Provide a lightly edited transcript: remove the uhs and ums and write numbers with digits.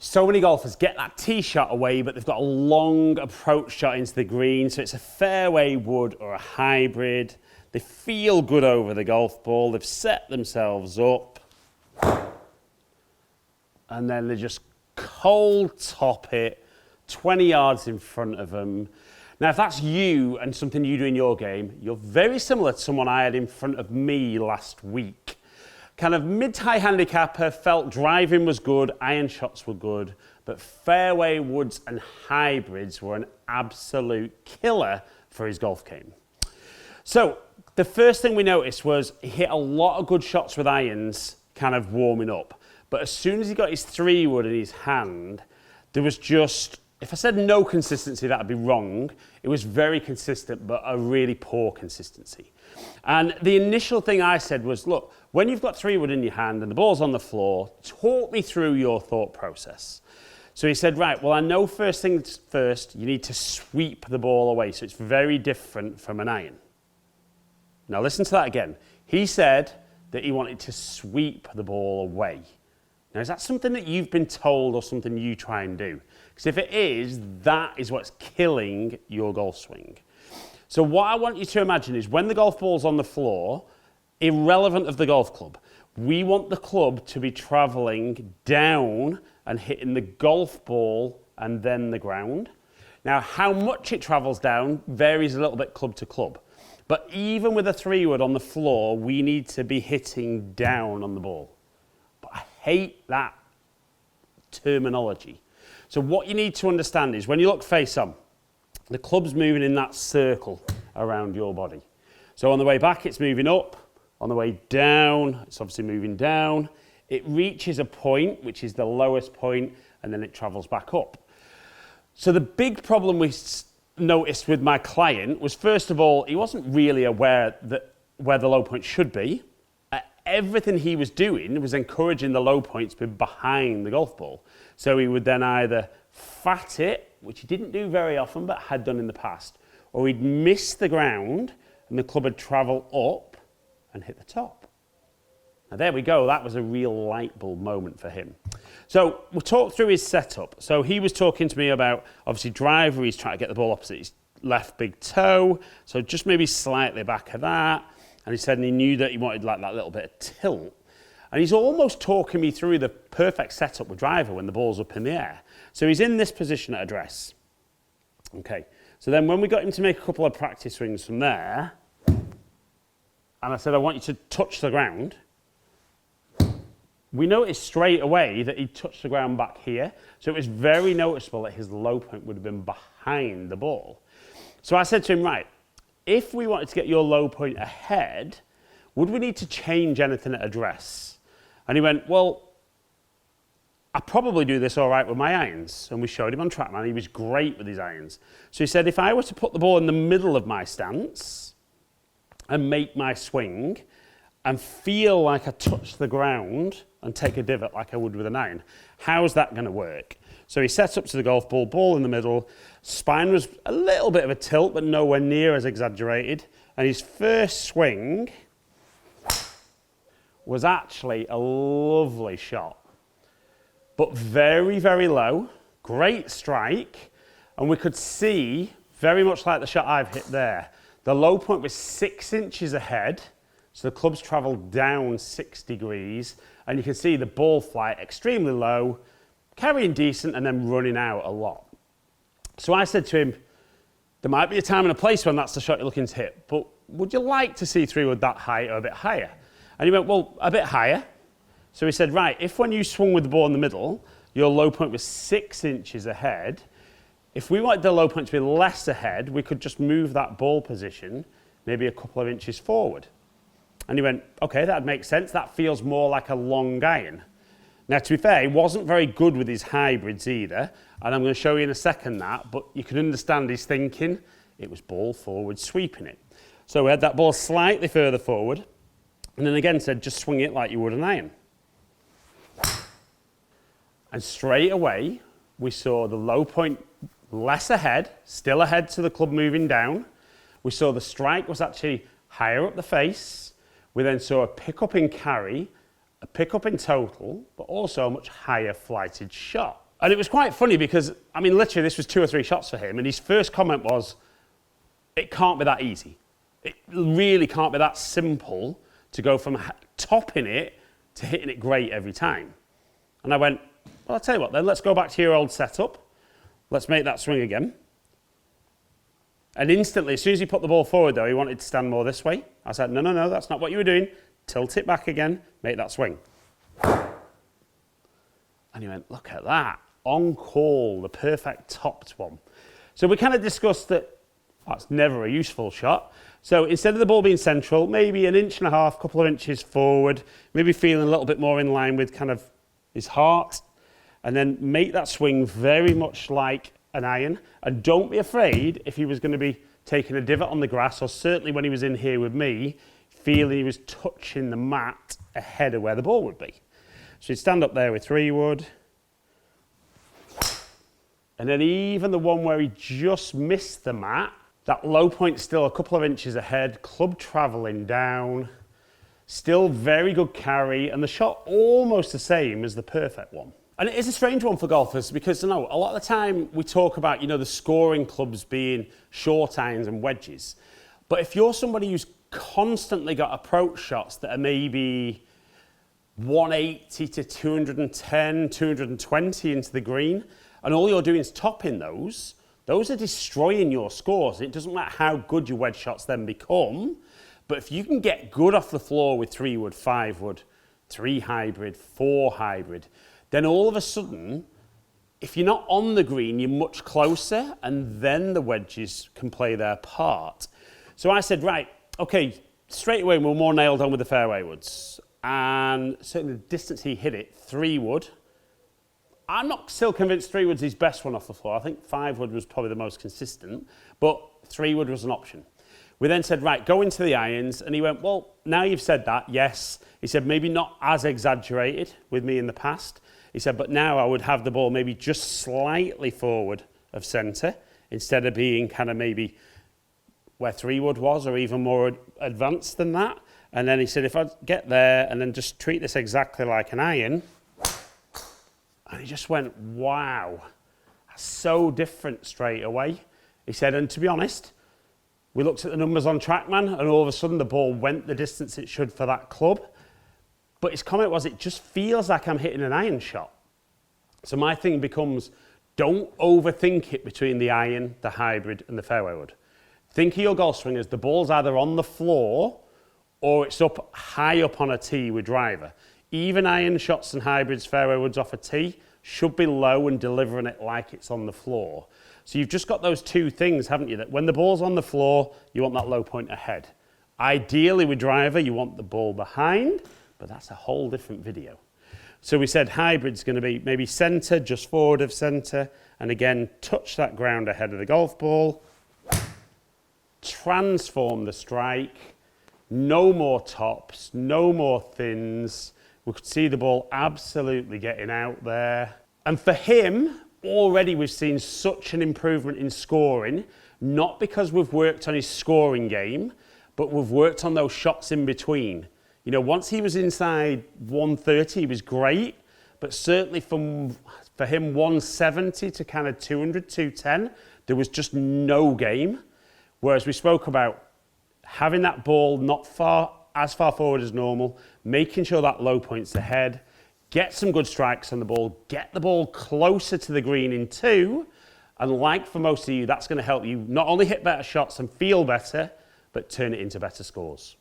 So many golfers get that tee shot away, but they've got a long approach shot into the green. So it's a fairway wood or a hybrid. They feel good over the golf ball. They've set themselves up. And then they just cold top it 20 yards in front of them. Now, if that's you and something you do in your game, you're very similar to someone I had in front of me last week. Kind of mid-high handicapper, felt driving was good, iron shots were good, but fairway woods and hybrids were an absolute killer for his golf game. So the first thing we noticed was he hit a lot of good shots with irons, kind of warming up. But as soon as he got his 3-wood in his hand, there was just, if I said no consistency, that'd be wrong. It was very consistent, but a really poor consistency. And the initial thing I said was, look, when you've got 3-wood in your hand and the ball's on the floor, talk me through your thought process. So he said, right, well, I know first things first, you need to sweep the ball away. So it's very different from an iron. Now listen to that again. He said that he wanted to sweep the ball away. Now, is that something that you've been told or something you try and do? Because if it is, that is what's killing your golf swing. So what I want you to imagine is when the golf ball's on the floor, irrelevant of the golf club, we want the club to be travelling down and hitting the golf ball and then the ground. Now, how much it travels down varies a little bit club to club. But even with a 3-wood on the floor, we need to be hitting down on the ball. But I hate that terminology. So what you need to understand is when you look face on, the club's moving in that circle around your body. So on the way back, it's moving up. On the way down, it's obviously moving down. It reaches a point, which is the lowest point, and then it travels back up. So the big problem we noticed with my client was, first of all, he wasn't really aware that where the low point should be. Everything he was doing was encouraging the low point to be behind the golf ball. So he would then either fat it, which he didn't do very often but had done in the past, or he'd miss the ground and the club would travel up and hit the top. Now there we go, that was a real light bulb moment for him. So we'll talk through his setup. So he was talking to me about, obviously, driver, he's trying to get the ball opposite his left big toe, so just maybe slightly back of that. And he said, and he knew that he wanted like that little bit of tilt. And he's almost talking me through the perfect setup with driver when the ball's up in the air. So he's in this position at address. Okay, so then when we got him to make a couple of practice swings from there, and I said, I want you to touch the ground, we noticed straight away that he touched the ground back here. So it was very noticeable that his low point would have been behind the ball. So I said to him, right, if we wanted to get your low point ahead, would we need to change anything at address? And he went, well, I probably do this all right with my irons. And we showed him on TrackMan. He was great with his irons. So he said, if I were to put the ball in the middle of my stance and make my swing and feel like I touch the ground and take a divot like I would with an iron, how's that going to work? So he set up to the golf ball, ball in the middle. Spine was a little bit of a tilt, but nowhere near as exaggerated. And his first swing was actually a lovely shot, but very, very low, great strike. And we could see, very much like the shot I've hit there, the low point was 6 inches ahead. So the club's traveled down 6 degrees. And you can see the ball flight extremely low, carrying decent and then running out a lot. So I said to him, there might be a time and a place when that's the shot you're looking to hit, but would you like to see 3-wood that high or a bit higher? And he went, well, a bit higher. So he said, right, if when you swung with the ball in the middle, your low point was 6 inches ahead, if we wanted the low point to be less ahead, we could just move that ball position maybe a couple of inches forward. And he went, okay, that makes sense. That feels more like a long iron. Now, to be fair, he wasn't very good with his hybrids either, and I'm going to show you in a second that, but you can understand his thinking. It was ball forward, sweeping it. So we had that ball slightly further forward, and then again said, just swing it like you would an iron. And straight away, we saw the low point less ahead, still ahead to the club moving down. We saw the strike was actually higher up the face. We then saw a pick up in carry, a pick up in total, but also a much higher flighted shot. And it was quite funny because, I mean, literally this was 2 or 3 shots for him, and his first comment was, it can't be that easy. It really can't be that simple to go from topping it to hitting it great every time. And I went, well, I'll tell you what then, let's go back to your old setup. Let's make that swing again. And instantly, as soon as he put the ball forward though, he wanted to stand more this way. I said, no, no, no, that's not what you were doing. Tilt it back again, make that swing. And he went, look at that. On call, the perfect topped one. So we kind of discussed that that's never a useful shot. So instead of the ball being central, maybe 1.5 inches, a couple of inches forward, maybe feeling a little bit more in line with kind of his heart, and then make that swing very much like an iron. And don't be afraid if he was going to be taking a divot on the grass, or certainly when he was in here with me, feeling he was touching the mat ahead of where the ball would be. So he'd stand up there with 3-wood. And then even the one where he just missed the mat, that low point still a couple of inches ahead, club travelling down, still very good carry, and the shot almost the same as the perfect one. And it is a strange one for golfers because, you know, a lot of the time we talk about, you know, the scoring clubs being short irons and wedges. But if you're somebody who's constantly got approach shots that are maybe 180 to 210, 220 into the green, and all you're doing is topping those are destroying your scores. It doesn't matter how good your wedge shots then become, but if you can get good off the floor with 3-wood, 5-wood, 3 hybrid, 4 hybrid, then all of a sudden, if you're not on the green, you're much closer, and then the wedges can play their part. So I said, right, okay, straight away we're more nailed on with the fairway woods. And certainly the distance he hit it, 3-wood. I'm not still convinced 3-wood's his best one off the floor. I think 5-wood was probably the most consistent, but 3-wood was an option. We then said, right, go into the irons. And he went, well, now you've said that, yes. He said, maybe not as exaggerated with me in the past. He said, but now I would have the ball maybe just slightly forward of centre instead of being kind of maybe where 3-wood was or even more advanced than that. And then he said, if I get there and then just treat this exactly like an iron. And he just went, wow, that's so different straight away. He said, and to be honest, we looked at the numbers on TrackMan and all of a sudden the ball went the distance it should for that club. But his comment was, it just feels like I'm hitting an iron shot. So my thing becomes, don't overthink it between the iron, the hybrid and the fairway wood. Think of your golf swing as the ball's either on the floor or it's up high up on a tee with driver. Even iron shots and hybrids, fairway woods off a tee, should be low and delivering it like it's on the floor. So you've just got those two things, haven't you? That when the ball's on the floor, you want that low point ahead. Ideally with driver, you want the ball behind, but that's a whole different video. So we said hybrid's going to be maybe centre, just forward of centre, and again, touch that ground ahead of the golf ball. Transform the strike. No more tops, no more thins. We could see the ball absolutely getting out there. And for him, already we've seen such an improvement in scoring, not because we've worked on his scoring game, but we've worked on those shots in between. You know, once he was inside 130, he was great, but certainly for him 170 to kind of 200, 210, there was just no game. Whereas we spoke about having that ball not as far forward as normal, making sure that low point's ahead, get some good strikes on the ball, get the ball closer to the green in 2, and like for most of you, that's going to help you not only hit better shots and feel better, but turn it into better scores.